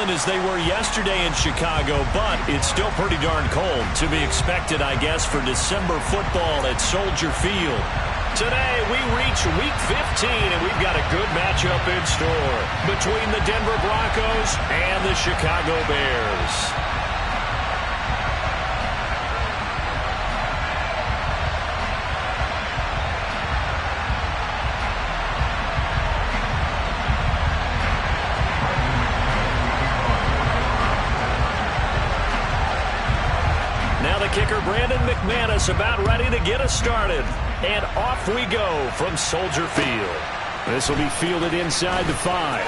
season as they were yesterday in Chicago, but it's still pretty darn cold. To be expected, I guess, for December football at Soldier Field. Today, we reach Week 15, and we've got a good matchup in store between the Denver Broncos and the Chicago Bears. Kicker Brandon McManus about ready to get us started. And off we go from Soldier Field. This will be fielded inside the 5.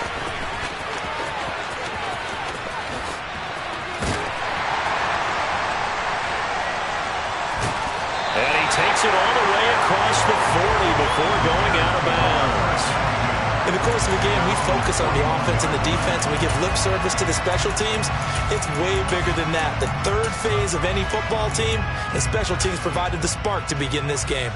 And he takes it all the way across the 40 before going out of bounds. In the course of the game, we focus on the offense and the defense, and we give lip service to the special teams. It's way bigger than that. The third phase of any football team, and special teams provided the spark to begin this game.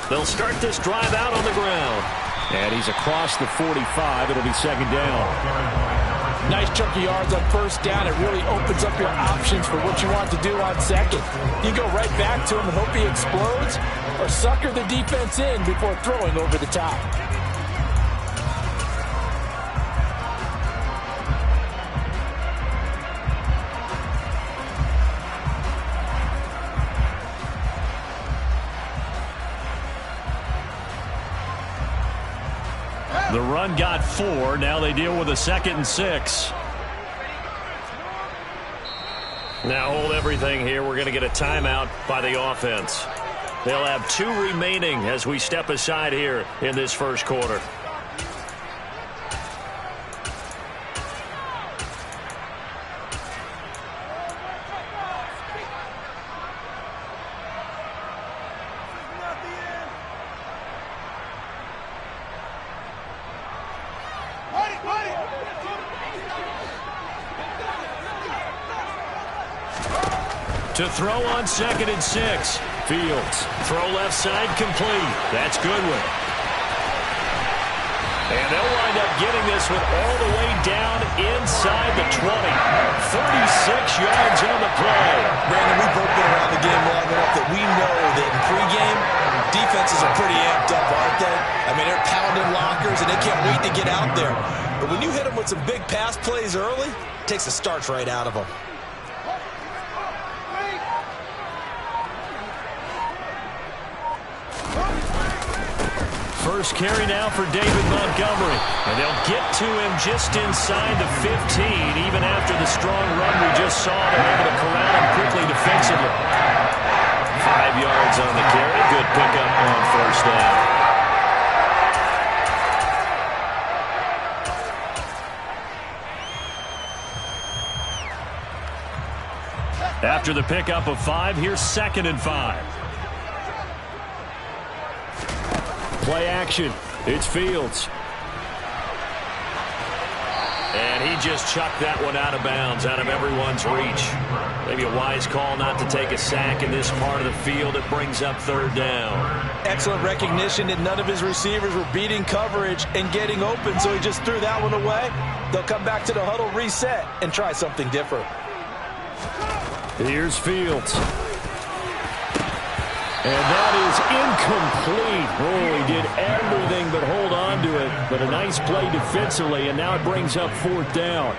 They'll start this drive out on the ground. And he's across the 45. It'll be second down. Nice chunk of yards on first down. It really opens up your options for what you want to do on second. You go right back to him and hope he explodes, or sucker the defense in before throwing over the top. The run got 4. Now they deal with a 2nd and 6. Now hold everything here. We're going to get a timeout by the offense. They'll have 2 remaining as we step aside here in this first quarter. To throw on 2nd and 6. Fields. Throw left side complete. That's Goodwin. And they'll wind up getting this one all the way down inside the 20. 36 yards on the play. Brandon, we've both been around the game long enough that we know that in pregame, defenses are pretty amped up, aren't they? I mean, they're pounding lockers, and they can't wait to get out there. But when you hit them with some big pass plays early, it takes the starch right out of them. First carry now for David Montgomery. And they'll get to him just inside the 15. Even after the strong run we just saw, they're able to corral him quickly defensively. 5 yards on the carry. Good pickup on first down. After the pickup of 5, here's 2nd and 5. Play action. It's Fields. And he just chucked that one out of bounds, out of everyone's reach. Maybe a wise call not to take a sack in this part of the field. It brings up 3rd down. Excellent recognition that none of his receivers were beating coverage and getting open, so he just threw that one away. They'll come back to the huddle, reset, and try something different. Here's Fields. And that is incomplete. Oh, he did everything but hold on to it. But a nice play defensively, and now it brings up 4th down.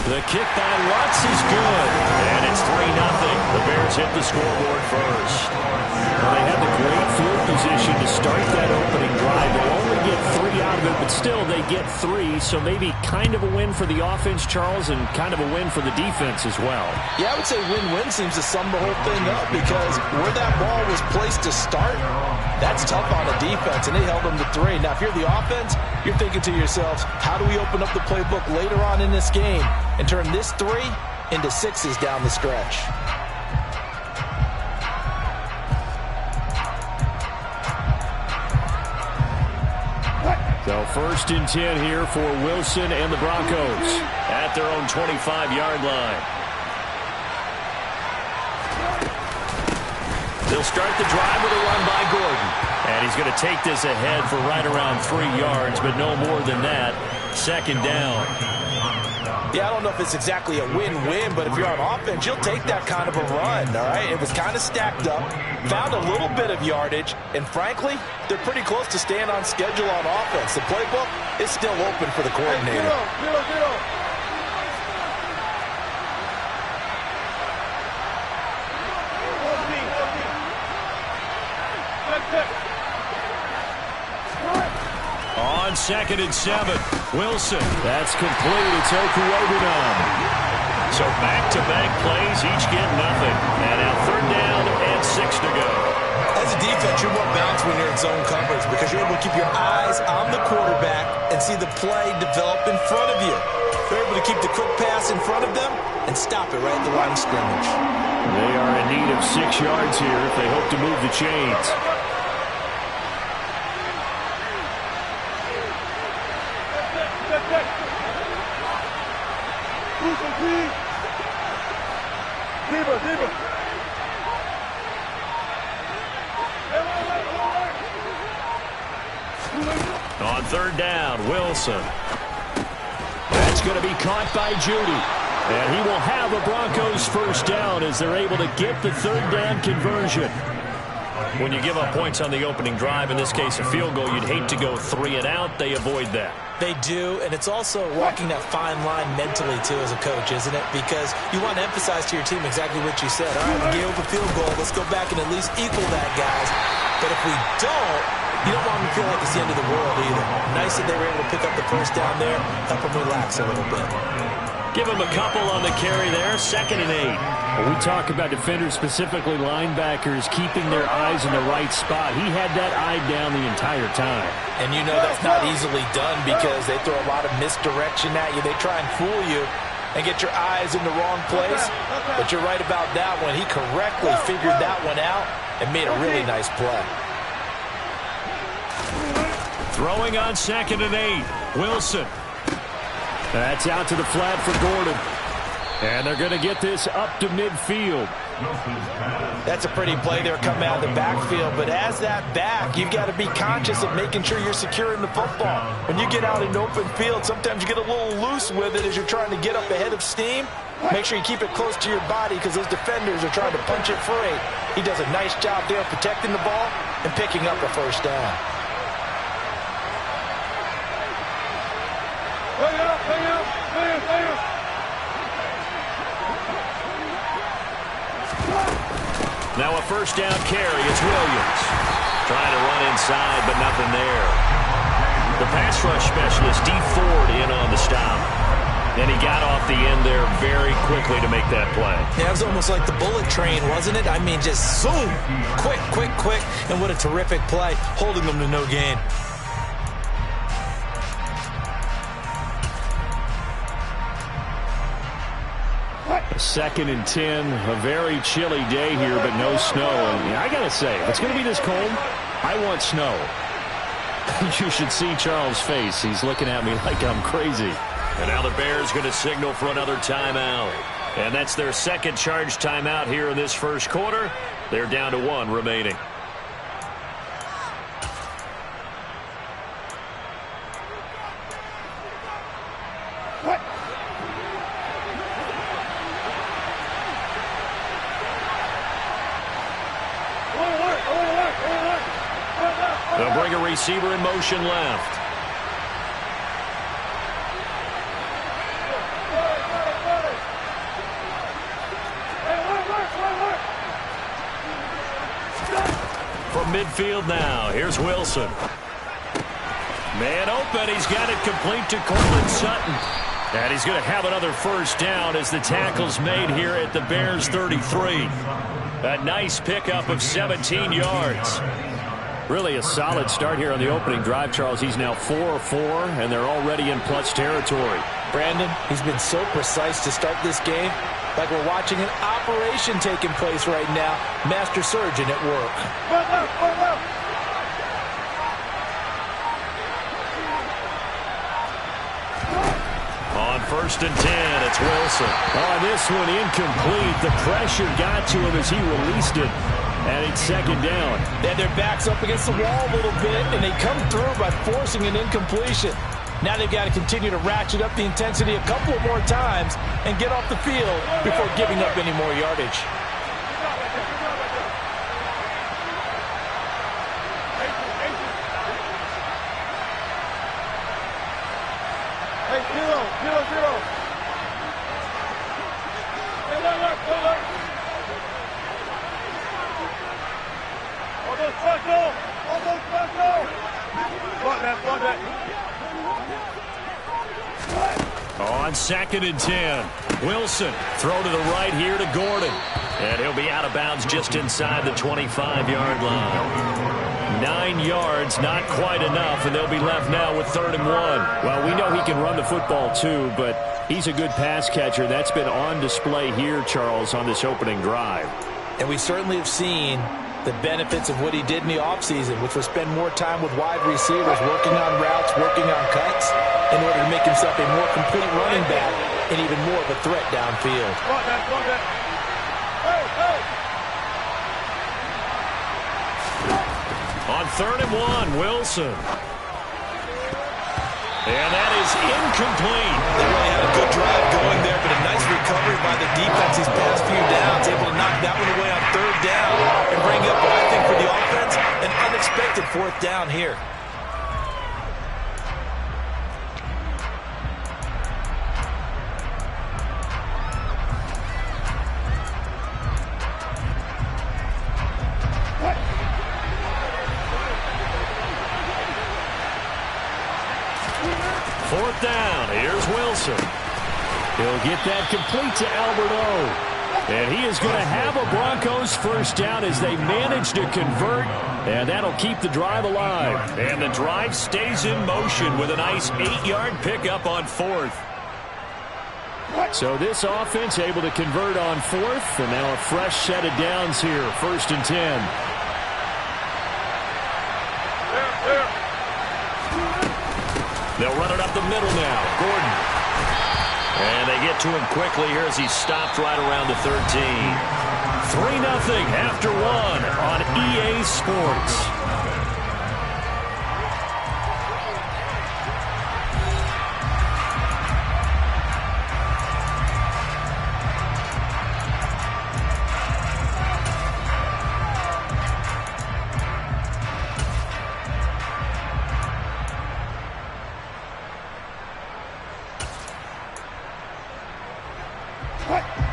The kick by Lutz is good. And it's 3-0. The Bears hit the scoreboard first. Well, they had the great field position to start that opening drive. They only get 3 out of it, but still they get 3. So maybe kind of a win for the offense, Charles, and kind of a win for the defense as well. Yeah, I would say win-win seems to sum the whole thing up because where that ball was placed to start, that's tough on the defense, and they held them to 3. Now, if you're the offense, you're thinking to yourselves, how do we open up the playbook later on in this game and turn this 3 into 6s down the stretch? So 1st and 10 here for Wilson and the Broncos at their own 25-yard line. They'll start the drive with a run by Gordon. And he's going to take this ahead for right around 3 yards, but no more than that. 2nd down. Yeah, I don't know if it's exactly a win-win, but if you're on offense, you'll take that kind of a run, all right? It was kind of stacked up, found a little bit of yardage, and frankly, they're pretty close to staying on schedule on offense. The playbook is still open for the coordinator. On 2nd and 7, Wilson. That's complete. It's Okuwobunam. So back-to-back plays, each get nothing. And now 3rd down and 6 to go. As a defense, you're more balanced when you're in zone coverage because you're able to keep your eyes on the quarterback and see the play develop in front of you. They're able to keep the quick pass in front of them and stop it right at the line of scrimmage. They are in need of 6 yards here if they hope to move the chains. On 3rd down, Wilson. That's going to be caught by Judy. And he will have a Broncos 1st down as they're able to get the 3rd down conversion. When you give up points on the opening drive, in this case a field goal, you'd hate to go 3 and out. They avoid that. They do, and it's also walking that fine line mentally, too, as a coach, isn't it? Because you want to emphasize to your team exactly what you said. All right, we gave up a field goal. Let's go back and at least equal that, guys. But if we don't, you don't want them to feel like it's the end of the world either. Nice that they were able to pick up the 1st down there, help them relax a little bit. Give them a couple on the carry there, 2nd and 8. When we talk about defenders, specifically linebackers, keeping their eyes in the right spot, he had that eye down the entire time. And you know that's not easily done because they throw a lot of misdirection at you. They try and fool you and get your eyes in the wrong place. But you're right about that one. He correctly figured that one out and made a really nice play. Throwing on 2nd and 8, Wilson. That's out to the flat for Gordon. And they're going to get this up to midfield. That's a pretty play there coming out of the backfield. But as that back, you've got to be conscious of making sure you're securing the football. When you get out in open field, sometimes you get a little loose with it as you're trying to get up ahead of steam. Make sure you keep it close to your body because those defenders are trying to punch it free. He does a nice job there protecting the ball and picking up a 1st down. Now a 1st down carry. It's Williams. Trying to run inside, but nothing there. The pass rush specialist, Dee Ford, in on the stop. And he got off the end there very quickly to make that play. Yeah, it was almost like the bullet train, wasn't it? I mean, just zoom. Quick, quick, quick. And what a terrific play, holding them to no gain. 2nd and 10, a very chilly day here, but no snow. And I got to say, if it's going to be this cold, I want snow. You should see Charles' face. He's looking at me like I'm crazy. And now the Bears going to signal for another timeout. And that's their 2nd charge timeout here in this 1st quarter. They're down to 1 remaining. They'll bring a receiver in motion left. From midfield now, here's Wilson. Man open. He's got it complete to Courtland Sutton. And he's going to have another first down as the tackle's made here at the Bears 33. A nice pickup of 17 yards. Really a solid start here on the opening drive, Charles. He's now 4-4, and they're already in plus territory. Brandon, he's been so precise to start this game, like we're watching an operation taking place right now. Master surgeon at work. On 1st and 10, it's Wilson. Oh, this one incomplete. The pressure got to him as he released it. And it's 2nd down. And their back's up against the wall a little bit, and they come through by forcing an incompletion. Now they've got to continue to ratchet up the intensity a couple more times and get off the field before giving up any more yardage. On 2nd and 10, Wilson, throw to the right here to Gordon. And he'll be out of bounds just inside the 25-yard line. 9 yards, not quite enough, and they'll be left now with 3rd and 1. Well, we know he can run the football too, but he's a good pass catcher. That's been on display here, Charles, on this opening drive. And we certainly have seen the benefits of what he did in the offseason, which was spend more time with wide receivers, working on routes, working on cuts, in order to make himself a more complete running back and even more of a threat downfield. On 3rd and 1, Wilson. And that is incomplete. They really had a good drive going there, but a nice recovery by the defense these past few downs, able to knock that one away on 3rd down and bring up what I think for the offense, an unexpected 4th down here. Down. Here's Wilson. He'll get that complete to Albert O. And he is going to have a Broncos first down as they manage to convert. And that'll keep the drive alive. And the drive stays in motion with a nice 8-yard pickup on 4th. So this offense able to convert on 4th. And now a fresh set of downs here. 1st and 10. They'll run it up the middle now. Gordon. And they get to him quickly here as he's stopped right around the 13. 3-0 after 1 on EA Sports.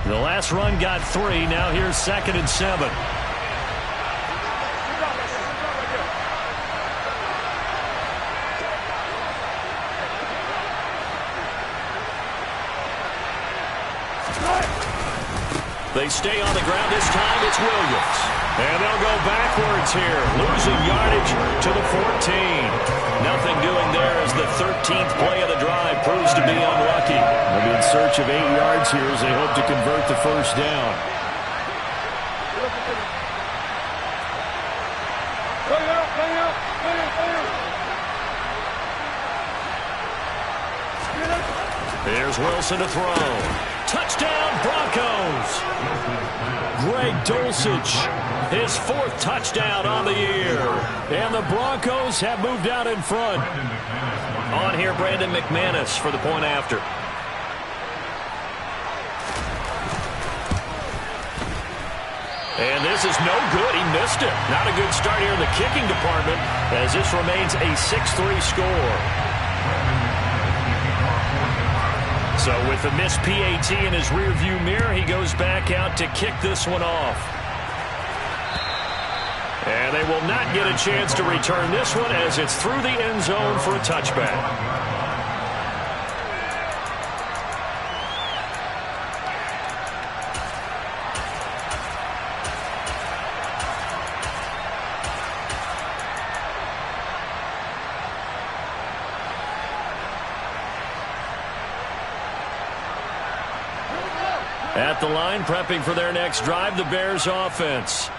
The last run got 3. Now here's 2nd and 7. They stay on the ground this time. It's Williams. And they'll go backwards here, losing yardage to the 14. Nothing doing there as the 13th play of the drive proves to be unlucky. They'll be in search of 8 yards here as they hope to convert the first down. Here's Wilson to throw. Touchdown, Broncos! Greg Dulcich, his 4th touchdown on the year. And the Broncos have moved out in front. On here, Brandon McManus for the point after. And this is no good. He missed it. Not a good start here in the kicking department as this remains a 6-3 score. So with the missed PAT in his rearview mirror, he goes back out to kick this one off. And they will not get a chance to return this one as it's through the end zone for a touchback. At the line, prepping for their next drive, the Bears offense.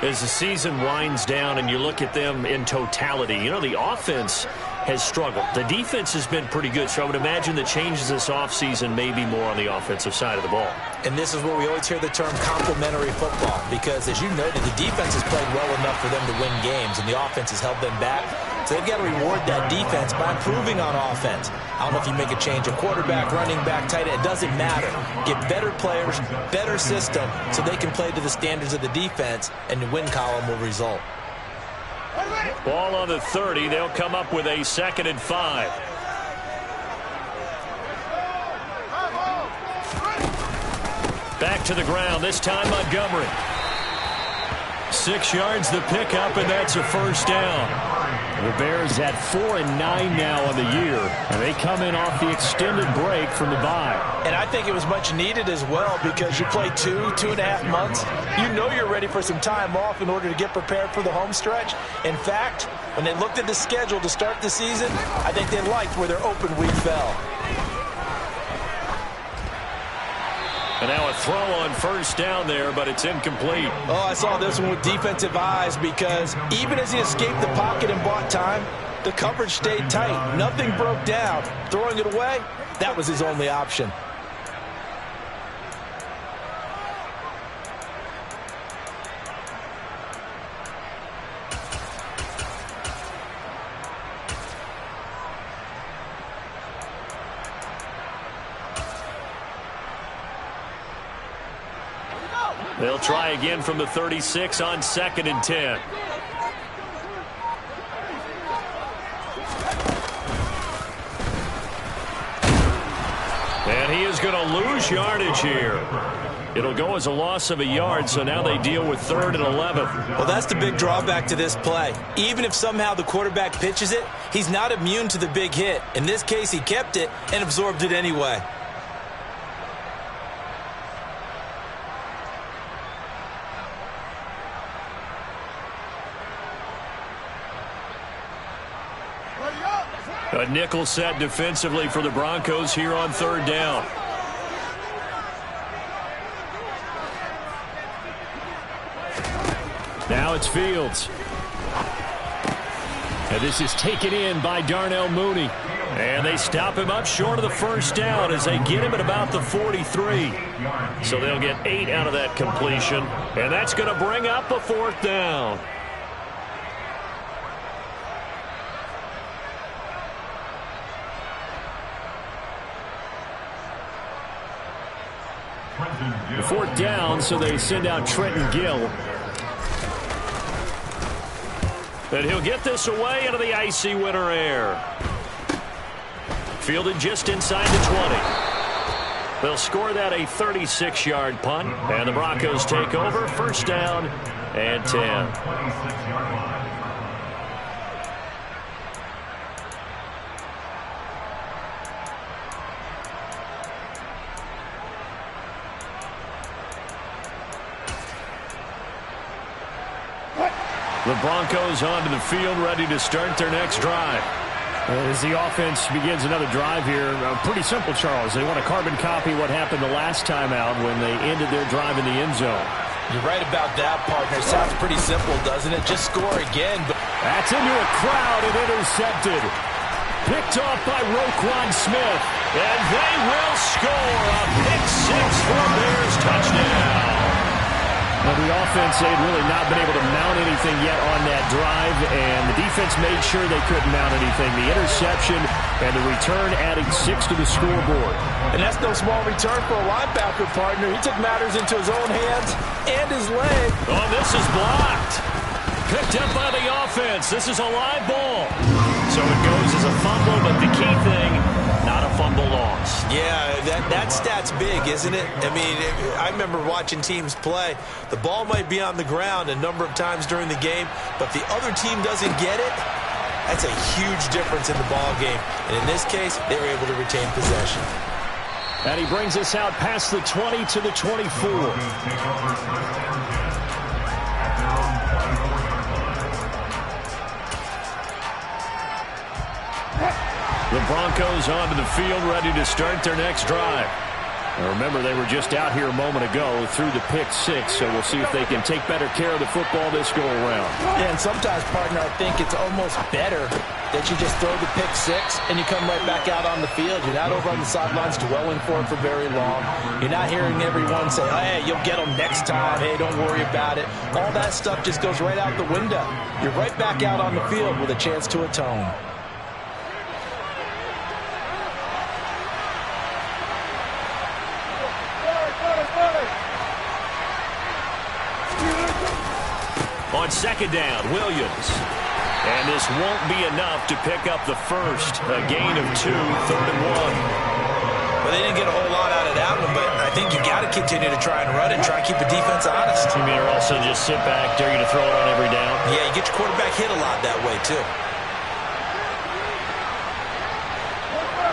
As the season winds down and you look at them in totality, you know, the offense has struggled. The defense has been pretty good, so I would imagine the changes this offseason may be more on the offensive side of the ball. And this is where we always hear the term complementary football, because as you noted, the defense has played well enough for them to win games, and the offense has held them back. So they've got to reward that defense by improving on offense. I don't know if you make a change of quarterback, running back, tight end. It doesn't matter. Get better players, better system, so they can play to the standards of the defense, and the win column will result. Ball on the 30. They'll come up with a 2nd and 5. Back to the ground. This time Montgomery. 6 yards the pickup, and that's a first down. The Bears at 4-9 now on the year, and they come in off the extended break from the bye. And I think it was much needed as well, because you play 2.5 months. You know you're ready for some time off in order to get prepared for the home stretch. In fact, when they looked at the schedule to start the season, I think they liked where their open week fell. And now a throw on first down there, but it's incomplete. Oh, I saw this one with defensive eyes, because even as he escaped the pocket and bought time, the coverage stayed tight. Nothing broke down. Throwing it away, that was his only option. They'll try again from the 36 on 2nd and 10. And he is going to lose yardage here. It'll go as a loss of a yard, so now they deal with 3rd and 11. Well, that's the big drawback to this play. Even if somehow the quarterback pitches it, he's not immune to the big hit. In this case, he kept it and absorbed it anyway. A nickel set defensively for the Broncos here on 3rd down. Now it's Fields. And this is taken in by Darnell Mooney. And they stop him up short of the first down as they get him at about the 43. So they'll get 8 out of that completion. And that's going to bring up a 4th down. The 4th down, so they send out Trenton Gill. And he'll get this away into the icy winter air. Fielded just inside the 20. They'll score that a 36-yard punt, and the Broncos take over. 1st down and 10. The Broncos onto the field, ready to start their next drive. As the offense begins another drive here, pretty simple, Charles. They want to carbon copy what happened the last time out when they ended their drive in the end zone. You're right about that, partner. Sounds pretty simple, doesn't it? Just score again. That's into a crowd and intercepted. Picked off by Roquan Smith. And they will score a pick 6 for a Bears touchdown. Well, the offense, they'd really not been able to mount anything yet on that drive, and the defense made sure they couldn't mount anything. The interception and the return adding 6 to the scoreboard. And that's no small return for a linebacker, partner. He took matters into his own hands and his leg. Oh, this is blocked. Picked up by the offense. This is a live ball. So it goes as a fumble, but the key thing, not a fumble loss. Yeah, that stat's big, isn't it? I mean, I remember watching teams play. The ball might be on the ground a number of times during the game, but if the other team doesn't get it, that's a huge difference in the ball game. And in this case, they were able to retain possession. And he brings us out past the 20 to the 24. The Broncos onto the field, ready to start their next drive. Now remember, they were just out here a moment ago through the pick six, so we'll see if they can take better care of the football this go-around. Yeah, and sometimes, partner, I think it's almost better that you just throw the pick six and you come right back out on the field. You're not over on the sidelines dwelling for it for very long. You're not hearing everyone say, hey, you'll get them next time. Hey, don't worry about it. All that stuff just goes right out the window. You're right back out on the field with a chance to atone. On second down, Williams. And this won't be enough to pick up the first. A gain of 2, 3rd and 1. Well, they didn't get a whole lot out of that one, but I think you got to continue to try and run and try and keep the defense honest. You mean also just sit back, dare you to throw it on every down? Yeah, you get your quarterback hit a lot that way, too.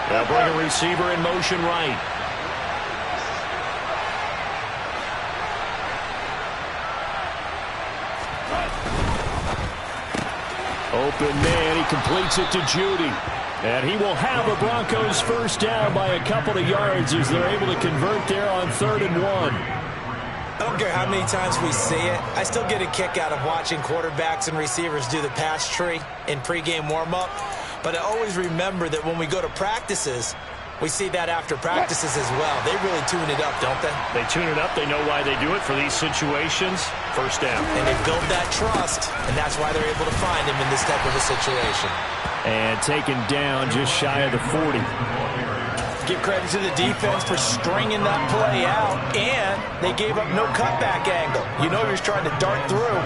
They'll bring a receiver in motion right. Open man, he completes it to Judy. And he will have a Broncos first down by a couple of yards as they're able to convert there on 3rd and 1. I don't care how many times we see it. I still get a kick out of watching quarterbacks and receivers do the pass tree in pregame warm-up. But I always remember that when we go to practices, we see that after practices as well. They really tune it up, don't they? They tune it up. They know why they do it for these situations. First down. And they build that trust, and that's why they're able to find him in this type of a situation. And taken down just shy of the 40. Give credit to the defense for stringing that play out, and they gave up no cutback angle. You know he was trying to dart through.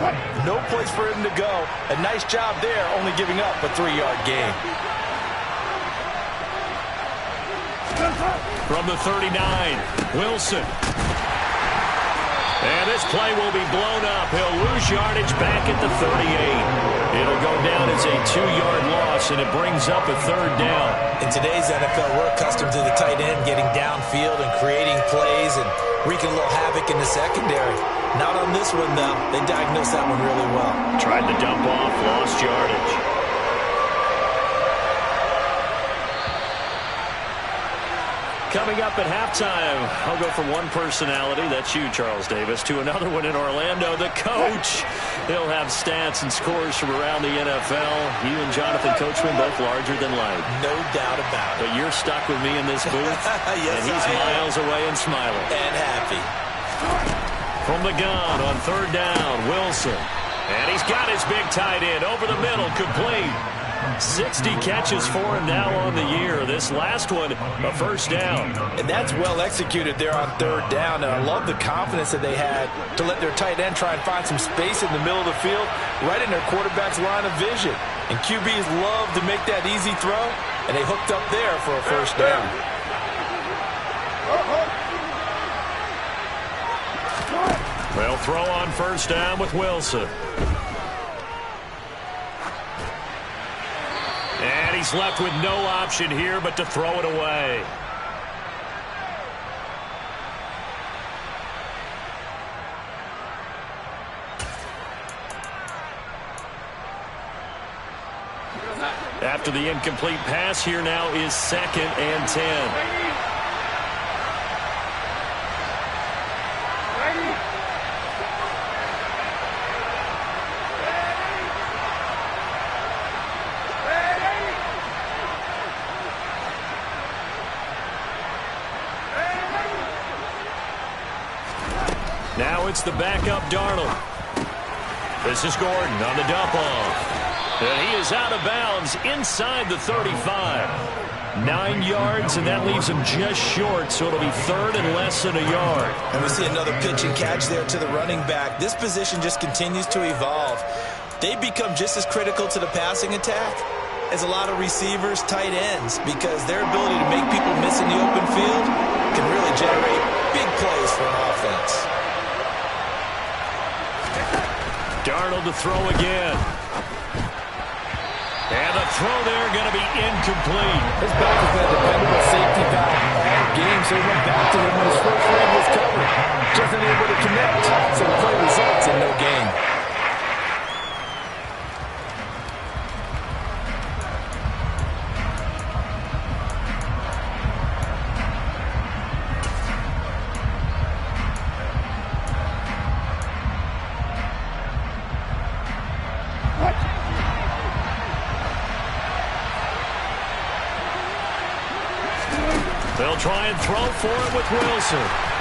No place for him to go. A nice job there, only giving up a 3-yard gain. From the 39, Wilson. And this play will be blown up. He'll lose yardage back at the 38. It'll go down as a 2-yard loss, and it brings up a 3rd down. In today's NFL, we're accustomed to the tight end getting downfield and creating plays and wreaking a little havoc in the secondary. Not on this one, though. They diagnosed that one really well. Tried to dump off, lost yardage. Coming up at halftime, I'll go from one personality, that's you, Charles Davis, to another one in Orlando, the coach. He'll have stats and scores from around the NFL. You and Jonathan Coachman, both larger than life. No doubt about it. But you're stuck with me in this booth, yes, and he's miles away and smiling. And happy. From the gun on 3rd down, Wilson. And he's got his big tight end over the middle, complete. 60 catches for him now on the year. This last one, a first down. And that's well executed there on 3rd down. And I love the confidence that they had to let their tight end try and find some space in the middle of the field, right in their quarterback's line of vision. And QBs love to make that easy throw, and they hooked up there for a first down. They'll throw on first down with Wilson. And he's left with no option here but to throw it away. After the incomplete pass, here now is 2nd and 10. Now it's the backup Darnold. This is Gordon on the dump off. And he is out of bounds inside the 35. 9 yards, and that leaves him just short, so it'll be 3rd and less than a yard. And we see another pitch and catch there to the running back. This position just continues to evolve. They become just as critical to the passing attack is a lot of receivers, tight ends, because their ability to make people miss in the open field can really generate big plays for an offense. Darnold to throw again. And the throw there going to be incomplete. His back has been a dependable safety valve all game, so he went back to him when his first read was covered. Just unable to connect, so the play results in no gain. They'll try and throw for it with Wilson.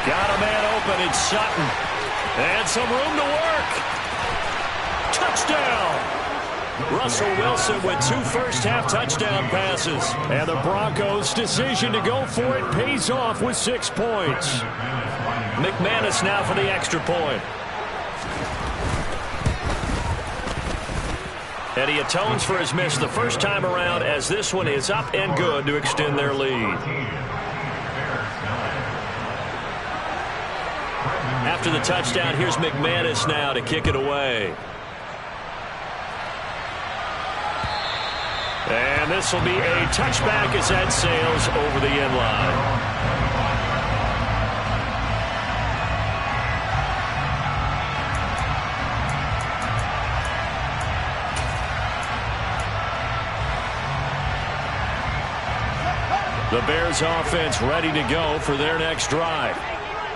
Got a man open. It's Sutton. And some room to work. Touchdown. Russell Wilson with 2 first-half touchdown passes. And the Broncos' decision to go for it pays off with 6 points. McManus now for the extra point. And he atones for his miss the first time around, as this one is up and good to extend their lead. After the touchdown, here's McManus now to kick it away. And this will be a touchback as that sails over the end line. The Bears offense ready to go for their next drive.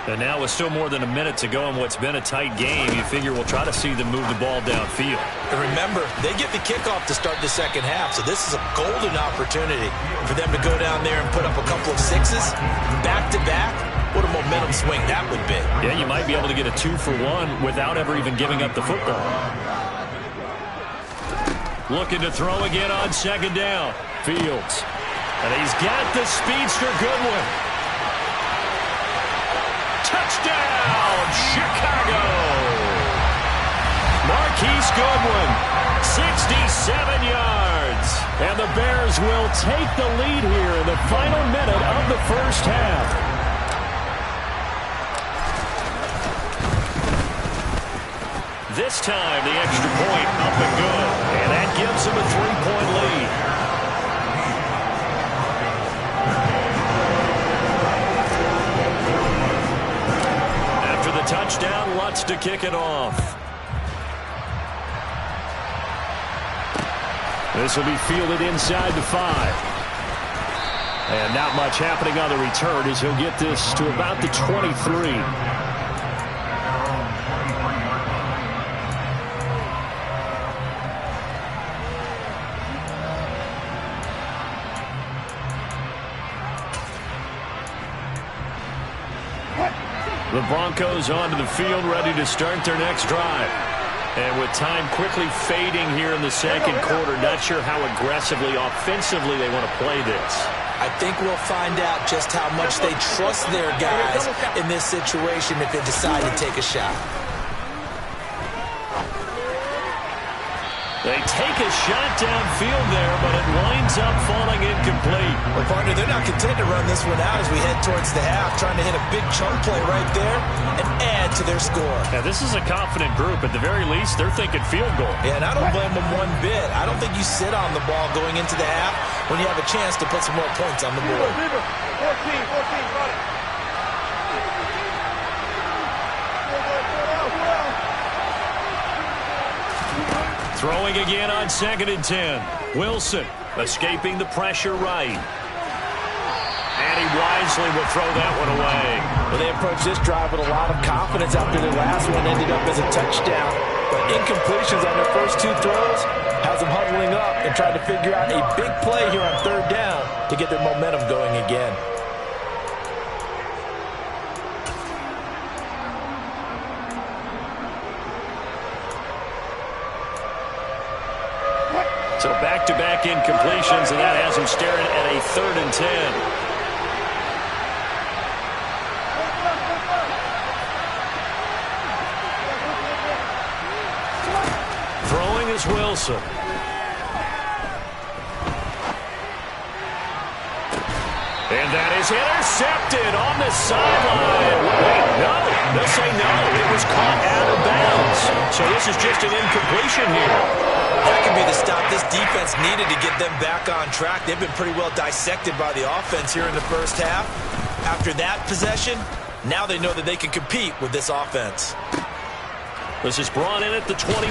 And now with still more than a minute to go in what's been a tight game, you figure we'll try to see them move the ball downfield. And remember, they get the kickoff to start the second half, so this is a golden opportunity for them to go down there and put up a couple of sixes back-to-back. What a momentum swing that would be. Yeah, you might be able to get a 2-for-1 without ever even giving up the football. Looking to throw again on second down. Fields. And he's got the speedster Goodwin. Touchdown, Chicago! Marquise Goodwin, 67 yards. And the Bears will take the lead here in the final minute of the first half. This time, the extra point up and good. And that gives them a 3-point lead. Touchdown, Lutz to kick it off. This will be fielded inside the 5. And not much happening on the return as he'll get this to about the 23. The Broncos onto the field, ready to start their next drive. And with time quickly fading here in the second quarter, not sure how aggressively, offensively they want to play this. I think we'll find out just how much they trust their guys in this situation if they decide to take a shot. They take a shot downfield there, but it winds up falling incomplete. Well, partner, they're not content to run this one out as we head towards the half, trying to hit a big chunk play right there and add to their score. Yeah, this is a confident group. At the very least, they're thinking field goal. Yeah, and I don't blame them one bit. I don't think you sit on the ball going into the half when you have a chance to put some more points on the board. 14, got it. Throwing again on 2nd and 10. Wilson escaping the pressure right. And he wisely will throw that one away. Well, they approached this drive with a lot of confidence after the last one ended up as a touchdown. But incompletions on their first 2 throws has them huddling up and trying to figure out a big play here on 3rd down to get their momentum going again. So back-to-back incompletions, and that has him staring at a 3rd and 10. Throwing is Wilson. is intercepted on the sideline. Wait, no. They'll say no. It was caught out of bounds. So this is just an incompletion here. That could be the stop this defense needed to get them back on track. They've been pretty well dissected by the offense here in the first half. After that possession, now they know that they can compete with this offense. This is brought in at the 21.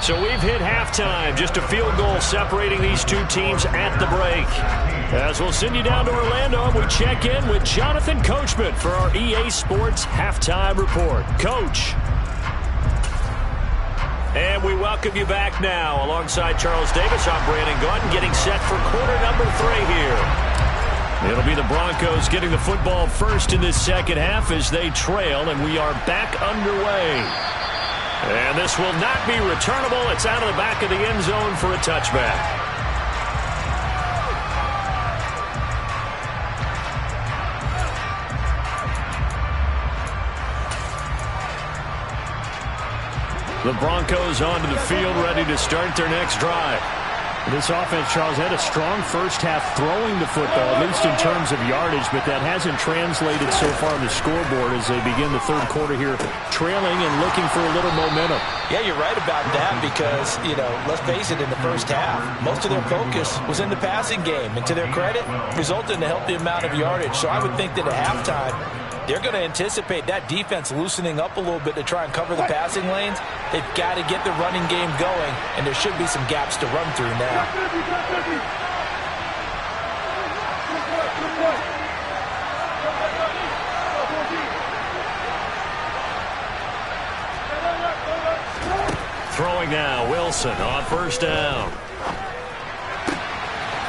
So we've hit halftime. Just a field goal separating these two teams at the break. As we'll send you down to Orlando, we check in with Jonathan Coachman for our EA Sports Halftime Report. Coach. And we welcome you back now. Alongside Charles Davis, I'm Brandon Gaudin, getting set for quarter number 3 here. It'll be the Broncos getting the football first in this second half as they trail, and we are back underway. And this will not be returnable. It's out of the back of the end zone for a touchback. The Broncos onto the field, ready to start their next drive. This offense, Charles, had a strong first half throwing the football, at least in terms of yardage, but that hasn't translated so far on the scoreboard as they begin the third quarter here, trailing and looking for a little momentum. Yeah, you're right about that because, let's face it, in the first half, most of their focus was in the passing game. And to their credit, resulted in a healthy amount of yardage. So I would think that at halftime, they're going to anticipate that defense loosening up a little bit to try and cover the passing lanes. They've got to get the running game going, and there should be some gaps to run through now. Throwing now, Wilson on first down.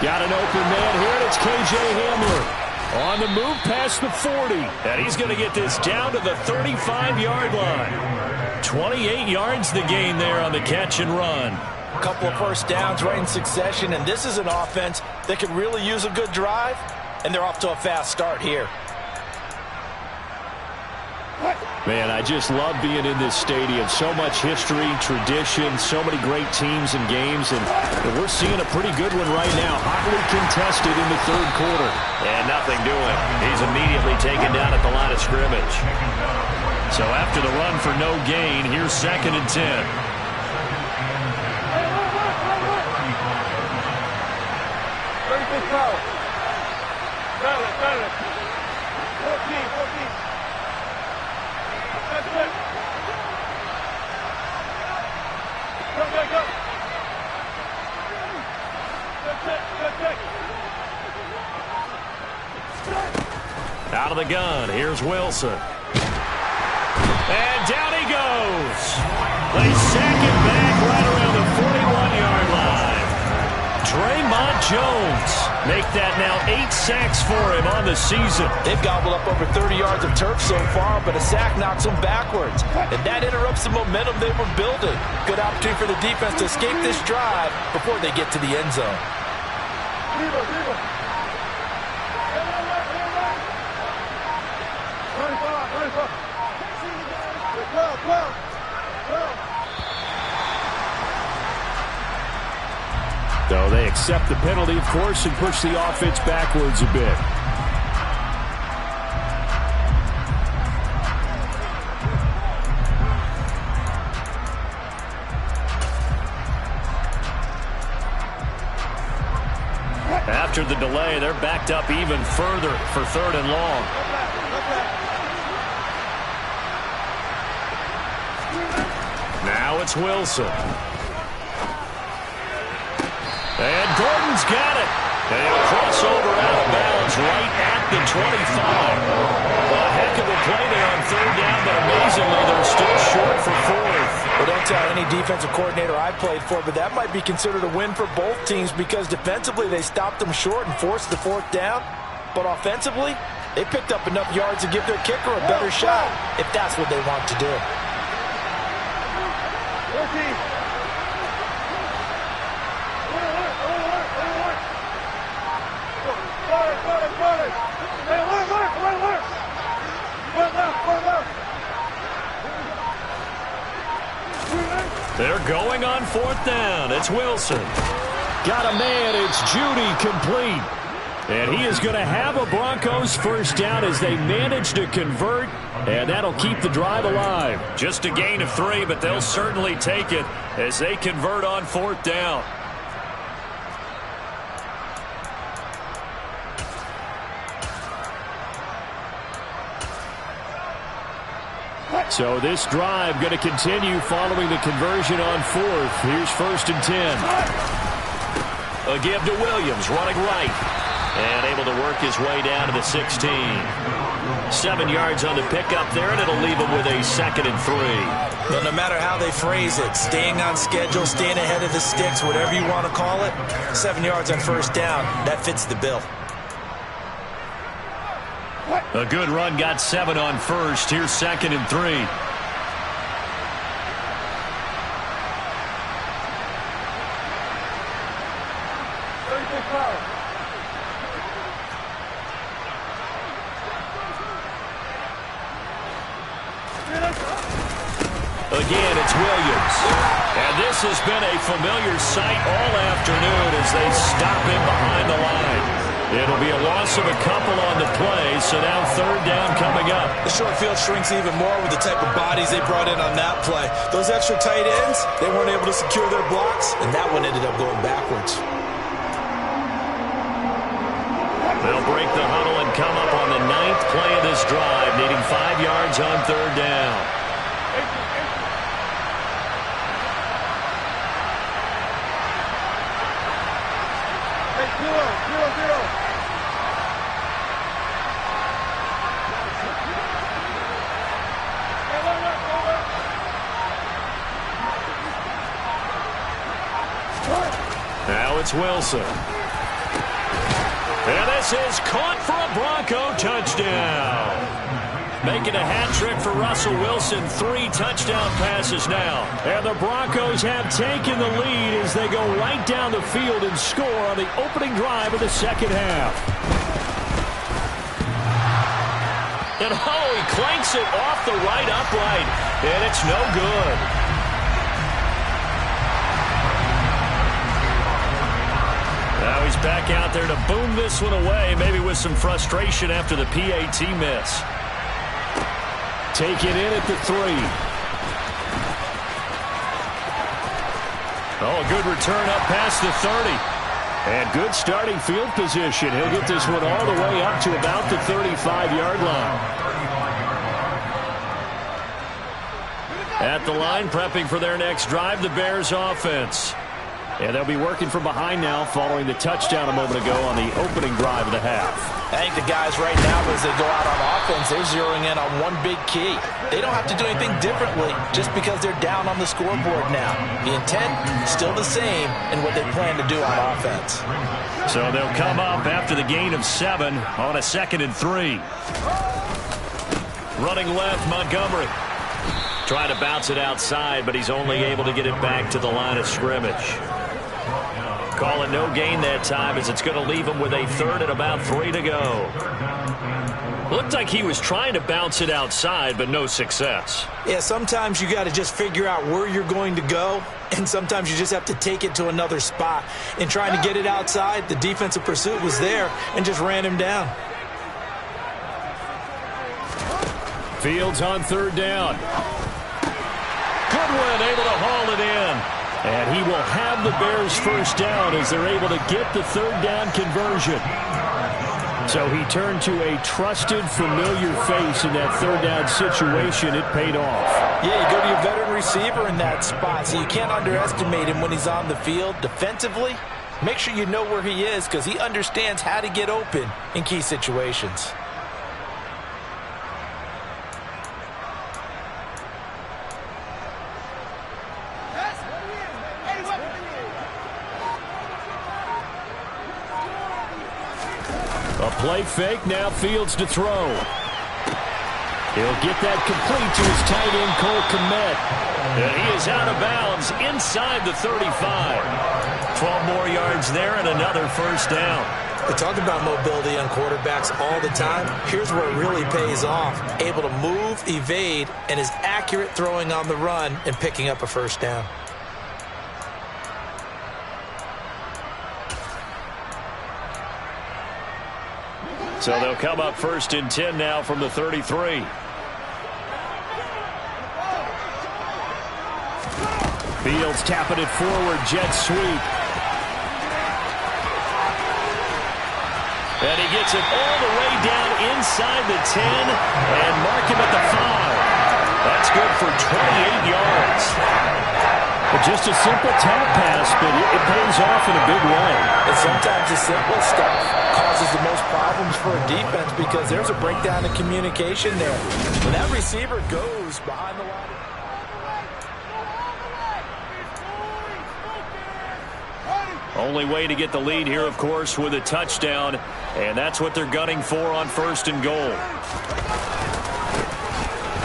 Got an open man here, and it's K.J. Hamler. On the move past the 40. And he's going to get this down to the 35-yard line. 28 yards the gain there on the catch and run. A couple of first downs right in succession, and this is an offense that could really use a good drive, and they're off to a fast start here. Man, I just love being in this stadium. So much history, tradition, so many great teams and games, and we're seeing a pretty good one right now. Hotly contested in the third quarter. And nothing doing. He's immediately taken down at the line of scrimmage. So after the run for no gain, here's 2nd and 10. Valid. 14. That's it. Come back up. That's it. Out of the gun, here's Wilson. And down he goes. They sack him back right around the 41-yard line. Draymond Jones make that now 8 sacks for him on the season. They've gobbled up over 30 yards of turf so far, but a sack knocks them backwards. And that interrupts the momentum they were building. Good opportunity for the defense to escape this drive before they get to the end zone. So they accept the penalty, of course, and push the offense backwards a bit. After the delay, they're backed up even further for 3rd and long. Now it's Wilson. And Gordon's got it. And a crossover out of bounds right at the 25. A heck of a play there on 3rd down, but amazingly, they're still short for 4th. Well, don't tell any defensive coordinator I played for, but that might be considered a win for both teams because defensively they stopped them short and forced the 4th down. But offensively, they picked up enough yards to give their kicker a better shot if that's what they want to do. 14. They're going on 4th down. It's Wilson. Got a man. It's Judy, complete. And he is going to have a Broncos first down as they manage to convert, and that'll keep the drive alive. Just a gain of 3, but they'll certainly take it as they convert on 4th down. So this drive going to continue following the conversion on 4th. Here's 1st and 10. A give to Williams, running right. And able to work his way down to the 16. 7 yards on the pickup there, and it'll leave him with a 2nd and 3. Well, no matter how they phrase it, staying on schedule, staying ahead of the sticks, whatever you want to call it, 7 yards on 1st down, that fits the bill. A good run, got 7 on 1st. Here's 2nd and 3. Again, it's Williams. And this has been a familiar sight all afternoon as they stop him behind the line. It'll be a loss of a couple on the play, so now 3rd down coming up. The short field shrinks even more with the type of bodies they brought in on that play. Those extra tight ends, they weren't able to secure their blocks, and that one ended up going backwards. They'll break the huddle and come up on the 9th play of this drive, needing 5 yards on 3rd down. Now it's Wilson. And this is caught for a Bronco touchdown. Making a hat trick for Russell Wilson. 3 touchdown passes now. And the Broncos have taken the lead as they go right down the field and score on the opening drive of the 2nd half. And he clanks it off the right upright. And it's no good. Now he's back out there to boom this one away, maybe with some frustration after the PAT miss. Take it in at the 3. Oh, a good return up past the 30. And good starting field position. He'll get this one all the way up to about the 35-yard line. At the line, prepping for their next drive, the Bears offense. And they'll be working from behind now following the touchdown a moment ago on the opening drive of the half. I think the guys right now, as they go out on offense, they're zeroing in on one big key. They don't have to do anything differently just because they're down on the scoreboard now. The intent is still the same in what they plan to do on offense. So they'll come up after the gain of 7 on a 2nd and 3. Running left, Montgomery. Trying to bounce it outside, but he's only able to get it back to the line of scrimmage. Calling no gain that time as it's going to leave him with a 3rd and about 3 to go. Looked like he was trying to bounce it outside, but no success. Yeah, sometimes you got to just figure out where you're going to go, and sometimes you just have to take it to another spot. In trying to get it outside, the defensive pursuit was there and just ran him down. Fields on 3rd down. Goodwin able to haul it in. And he will have the Bears first down as they're able to get the 3rd down conversion. So he turned to a trusted, familiar face in that 3rd down situation. It paid off. Yeah, you go to your veteran receiver in that spot, so you can't underestimate him when he's on the field. Defensively, make sure you know where he is because he understands how to get open in key situations. A play fake, now Fields to throw. He'll get that complete to his tight end, Cole Kmet. And he is out of bounds inside the 35. 12 more yards there and another first down. They talk about mobility on quarterbacks all the time. Here's where it really pays off. Able to move, evade, and is accurate throwing on the run and picking up a first down. So they'll come up 1st and 10 now from the 33. Fields tapping it forward, jet sweep. And he gets it all the way down inside the 10 and mark him at the 5. That's good for 28 yards. Just a simple tap pass, but it pays off in a big way. And sometimes the simple stuff causes the most problems for a defense because there's a breakdown in communication there. When that receiver goes behind the line. Only way to get the lead here, of course, with a touchdown. And that's what they're gunning for on 1st and goal.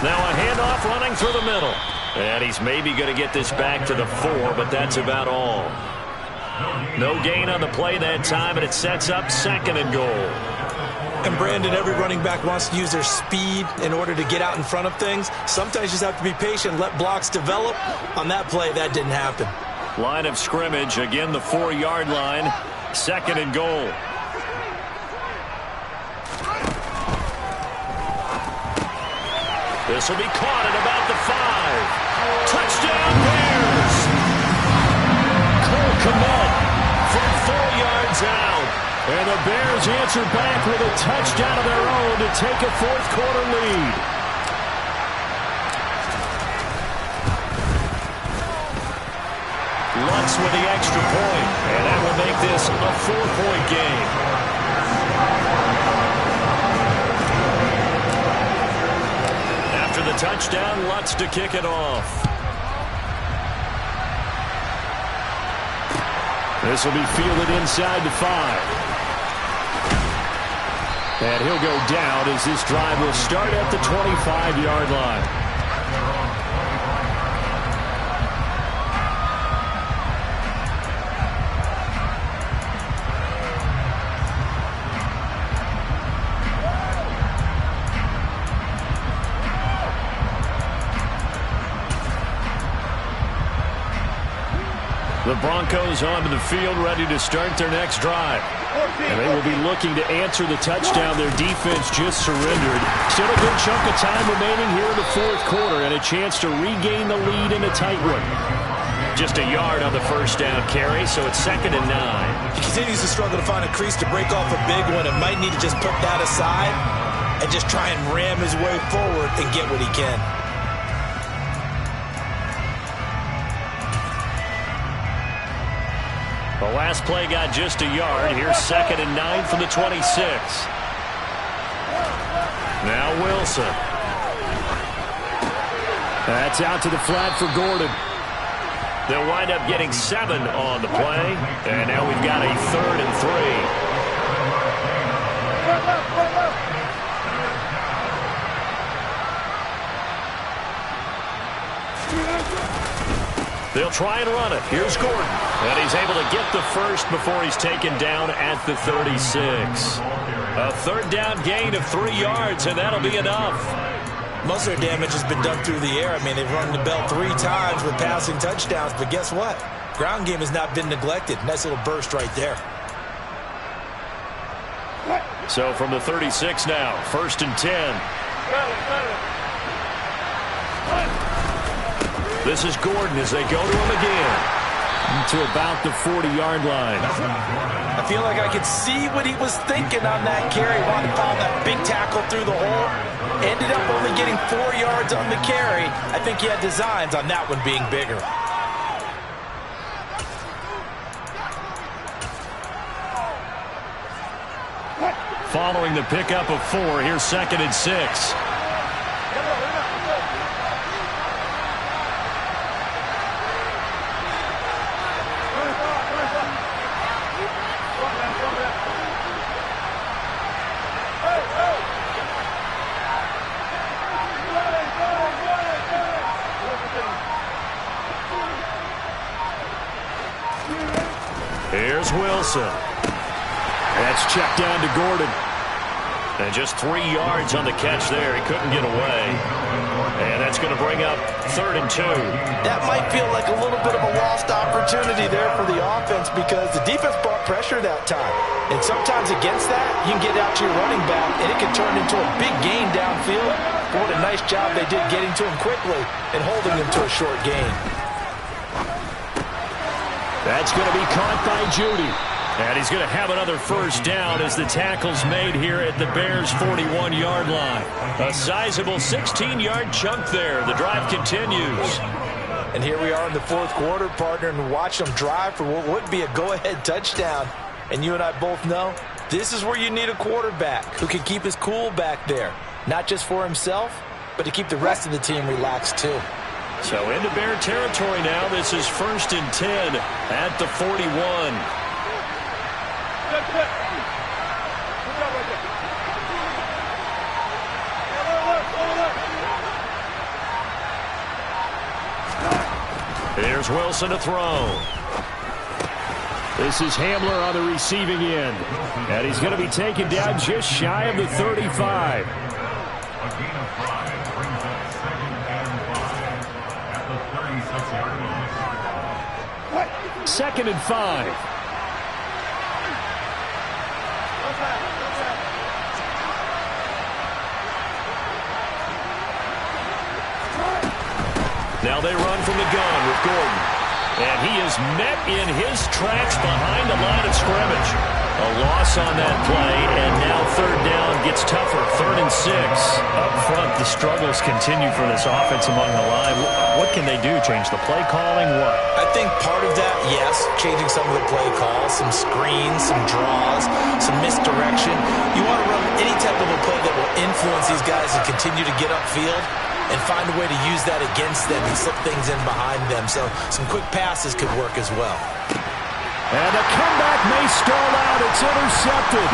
Now a handoff running through the middle. And he's maybe going to get this back to the 4, but that's about all. No gain on the play that time, and it sets up 2nd and goal. And Brandon, every running back wants to use their speed in order to get out in front of things. Sometimes you just have to be patient, let blocks develop. On that play, that didn't happen. Line of scrimmage, again the 4-yard line, 2nd and goal. This will be caught at about the 5. Touchdown Bears! Cole Kmet from 4 yards out. And the Bears answer back with a touchdown of their own to take a 4th quarter lead. Lutz with the extra point, and that will make this a 4-point game. After the touchdown, Lutz to kick it off. This will be fielded inside the 5. And he'll go down as this drive will start at the 25-yard line. The Broncos onto the field, ready to start their next drive. And they will be looking to answer the touchdown their defense just surrendered. Still a good chunk of time remaining here in the 4th quarter and a chance to regain the lead in a tight one. Just a yard on the 1st down carry, so it's 2nd and 9. He continues to struggle to find a crease to break off a big one and might need to just put that aside and just try and ram his way forward and get what he can. The last play got just a yard. Here's 2nd and 9 from the 26. Now Wilson. That's out to the flat for Gordon. They'll wind up getting 7 on the play. And now we've got a 3rd and 3. They'll try and run it. Here's Gordon. And he's able to get the first before he's taken down at the 36. A 3rd down gain of 3 yards, and that'll be enough. Most of their damage has been done through the air. I mean, they've rung the bell 3 times with passing touchdowns, but guess what? Ground game has not been neglected. Nice little burst right there. So from the 36 now, 1st and 10. This is Gordon as they go to him again. To about the 40-yard line. I feel like I could see what he was thinking on that carry. Wanted to follow that big tackle through the hole. Ended up only getting 4 yards on the carry. I think he had designs on that one being bigger. Following the pickup of 4, here's 2nd and 6. Here's Wilson. That's checked down to Gordon. And just 3 yards on the catch there. He couldn't get away. And that's going to bring up 3rd and 2. That might feel like a little bit of a lost opportunity there for the offense because the defense brought pressure that time. And sometimes against that, you can get out to your running back, and it can turn into a big gain downfield. But what a nice job they did getting to him quickly and holding him to a short gain. That's going to be caught by Judy. And he's going to have another first down as the tackle's made here at the Bears' 41-yard line. A sizable 16-yard chunk there. The drive continues. And here we are in the 4th quarter, partner, and watch them drive for what would be a go-ahead touchdown. And you and I both know this is where you need a quarterback who can keep his cool back there. Not just for himself, but to keep the rest of the team relaxed too. So into Bear territory now. This is 1st and 10 at the 41. Here's Wilson to throw. This is Hamler on the receiving end. And he's going to be taken down just shy of the 35. Second and 5. Now they run from the gun with Gordon. And he is met in his tracks behind the line of scrimmage. A loss on that play, and now 3rd down gets tougher. 3rd and 6. Up front, the struggles continue for this offense among the line. What can they do? Change the play calling? What? I think part of that, yes, changing some of the play calls, some screens, some draws, some misdirection. You want to run any type of a play that will influence these guys and continue to get upfield and find a way to use that against them and slip things in behind them. So some quick passes could work as well. And the comeback may stall out. It's intercepted.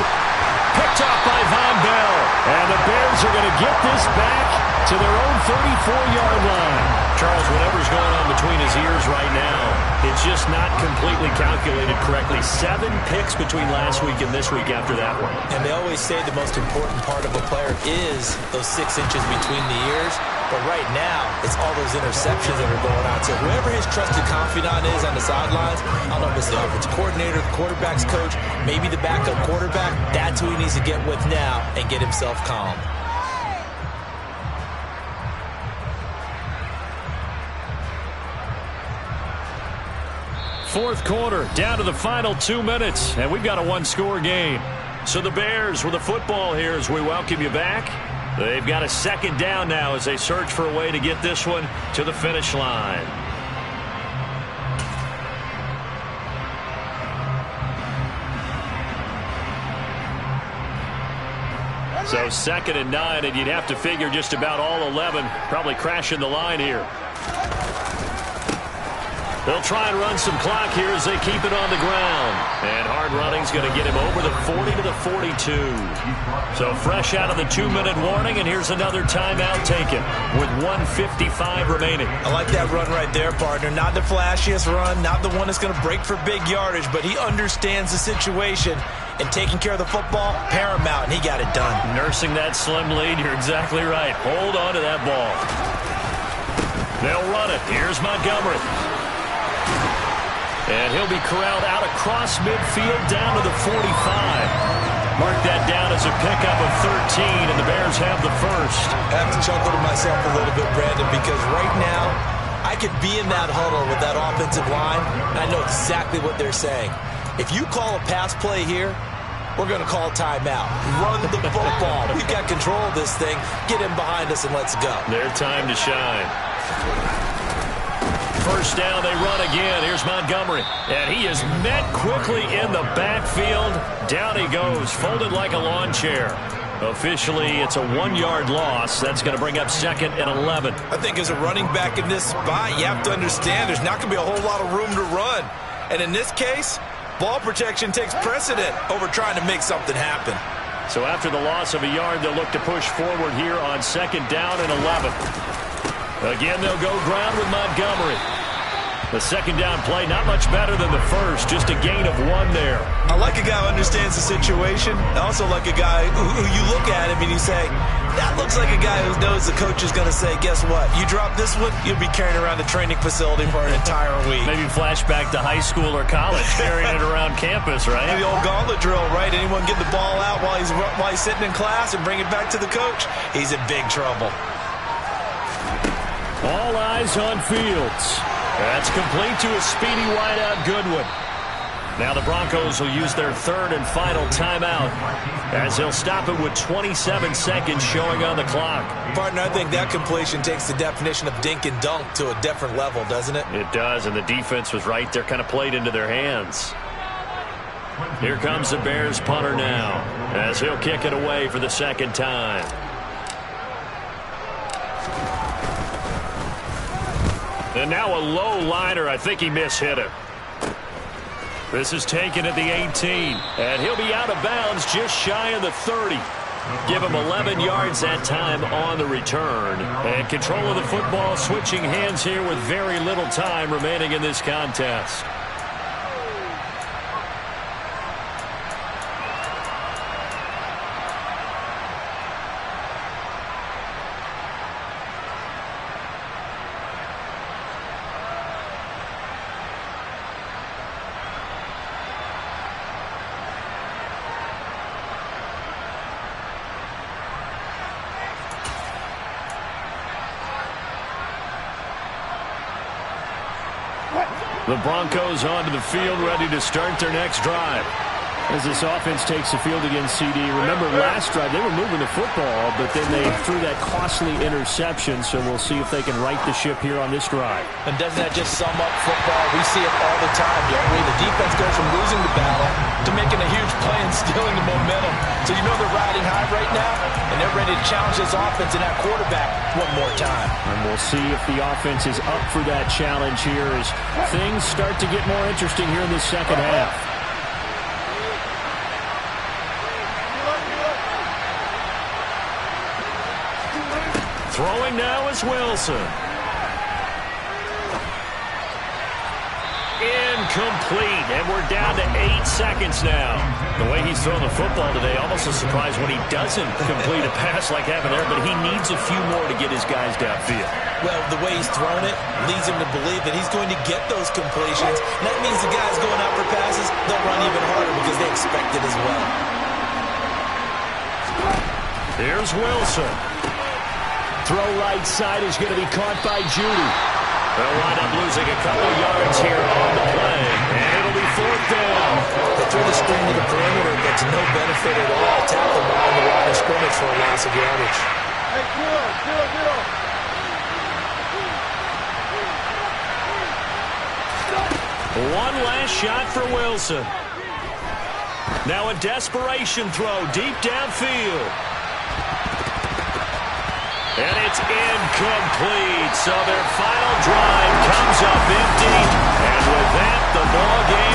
Picked off by Von Bell. And the Bears are going to get this back to their own 34-yard line. Charles, whatever's going on between his ears right now, it's just not completely calculated correctly. 7 picks between last week and this week after that one. And they always say the most important part of a player is those 6 inches between the ears. But right now, it's all those interceptions that are going on. So whoever his trusted confidant is on the sidelines, I don't know if it's the offensive coordinator, the quarterback's coach, maybe the backup quarterback, that's who he needs to get with now and get himself calm. Fourth quarter, down to the final 2 minutes, and we've got a 1-score game. So the Bears with the football here as we welcome you back. They've got a 2nd down now as they search for a way to get this one to the finish line. So 2nd and 9, and you'd have to figure just about all 11 probably crashing the line here. They'll try and run some clock here as they keep it on the ground. And hard running's going to get him over the 40 to the 42. So fresh out of the 2-minute warning, and here's another timeout taken with 1:55 remaining. I like that run right there, partner. Not the flashiest run, not the one that's going to break for big yardage, but he understands the situation, and taking care of the football, paramount, and he got it done. Nursing that slim lead, you're exactly right. Hold on to that ball. They'll run it. Here's Montgomery. And he'll be corralled out across midfield down to the 45. Mark that down as a pickup of 13, and the Bears have the first. I have to chuckle to myself a little bit, Brandon, because right now I could be in that huddle with that offensive line, and I know exactly what they're saying. If you call a pass play here, we're going to call a timeout. Run the football. We've got control of this thing. Get him behind us and let's go. Their time to shine. First down, they run again. Here's Montgomery. And he is met quickly in the backfield. Down he goes, folded like a lawn chair. Officially, it's a 1-yard loss. That's going to bring up 2nd and 11. I think as a running back in this spot, you have to understand there's not going to be a whole lot of room to run. And in this case, ball protection takes precedent over trying to make something happen. So after the loss of a yard, they'll look to push forward here on 2nd down and 11. Again, they'll go ground with Montgomery. The second down play, not much better than the first, just a gain of 1 there. I like a guy who understands the situation. I also like a guy who you look at him and you say, that looks like a guy who knows the coach is going to say, guess what? You drop this one, you'll be carrying around the training facility for an entire week. Maybe flashback to high school or college, carrying it around campus, right? The old gauntlet drill, right? Anyone get the ball out while he's sitting in class and bring it back to the coach? He's in big trouble. All eyes on Fields. That's complete to a speedy wideout Goodwin. Now the Broncos will use their third and final timeout as they'll stop it with 27 seconds showing on the clock. Partner, I think that completion takes the definition of dink and dunk to a different level, doesn't it? It does, and the defense was right there, kind of played into their hands. Here comes the Bears punter now as he'll kick it away for the second time. And now a low liner. I think he mishit it. This is taken at the 18. And he'll be out of bounds just shy of the 30. Give him 11 yards that time on the return. And control of the football switching hands here with very little time remaining in this contest. The Broncos onto the field, ready to start their next drive. As this offense takes the field against CD. Remember, last drive, they were moving the football, but then they threw that costly interception, so we'll see if they can right the ship here on this drive. And doesn't that just sum up football? We see it all the time, don't we? The defense goes from losing the battle to making a huge play and stealing the momentum. So you know they're riding high right now, and they're ready to challenge this offense and that quarterback one more time. And we'll see if the offense is up for that challenge here as things start to get more interesting here in the second half. Throwing now is Wilson. Incomplete, and we're down to 8 seconds now. The way he's throwing the football today, almost a surprise when he doesn't complete a pass like happened there, but he needs a few more to get his guys downfield. Well, the way he's thrown it leads him to believe that he's going to get those completions. And that means the guys going out for passes, they'll run even harder because they expect it as well. Here's Wilson. Throw right side is going to be caught by Judy. They'll wind up losing a couple yards here on the play, and it'll be fourth down. They threw the screen to the perimeter, but to no benefit at all. Tackle the ball on the line of scrimmage for a loss of yardage. Hey, zero. One last shot for Wilson. Now a desperation throw deep downfield. And it's incomplete. So their final drive comes up empty. And with that, the ball game